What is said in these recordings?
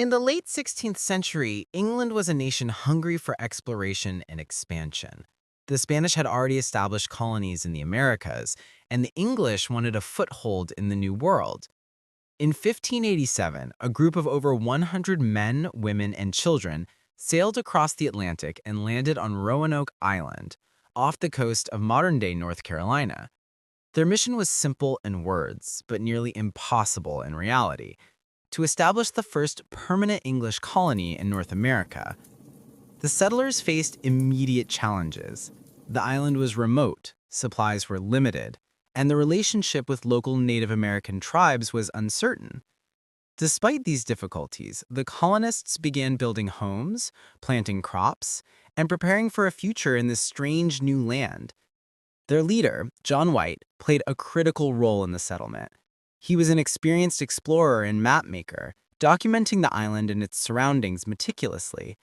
In the late 16th century, England was a nation hungry for exploration and expansion. The Spanish had already established colonies in the Americas, and the English wanted a foothold in the New World. In 1587, a group of over 100 men, women, and children sailed across the Atlantic and landed on Roanoke Island, off the coast of modern-day North Carolina. Their mission was simple in words, but nearly impossible in reality: to establish the first permanent English colony in North America. The settlers faced immediate challenges. The island was remote, supplies were limited, and the relationship with local Native American tribes was uncertain. Despite these difficulties, the colonists began building homes, planting crops, and preparing for a future in this strange new land. Their leader, John White, played a critical role in the settlement. He was an experienced explorer and mapmaker, documenting the island and its surroundings meticulously.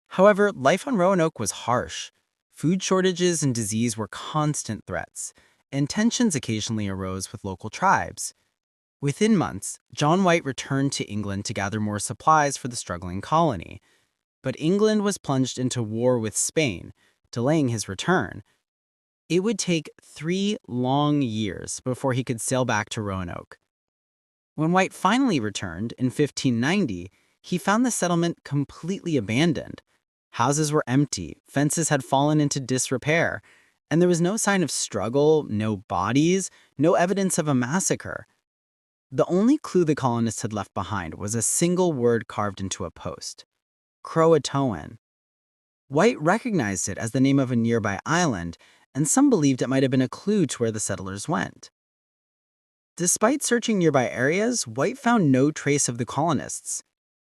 However, life on Roanoke was harsh. Food shortages and disease were constant threats, and tensions occasionally arose with local tribes. Within months, John White returned to England to gather more supplies for the struggling colony. But England was plunged into war with Spain, delaying his return. It would take 3 long years before he could sail back to Roanoke. When White finally returned in 1590, he found the settlement completely abandoned. Houses were empty, fences had fallen into disrepair, and there was no sign of struggle, no bodies, no evidence of a massacre. The only clue the colonists had left behind was a single word carved into a post: CROATOAN. White recognized it as the name of a nearby island, and some believed it might have been a clue to where the settlers went. Despite searching nearby areas, White found no trace of the colonists.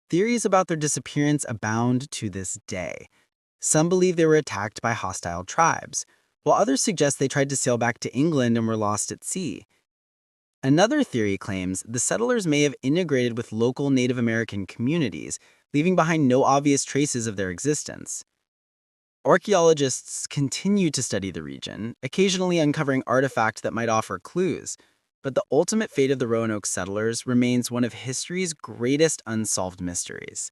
Theories about their disappearance abound to this day. Some believe they were attacked by hostile tribes, while others suggest they tried to sail back to England and were lost at sea. Another theory claims the settlers may have integrated with local Native American communities, leaving behind no obvious traces of their existence. Archaeologists continue to study the region, occasionally uncovering artifacts that might offer clues, but the ultimate fate of the Roanoke settlers remains one of history's greatest unsolved mysteries.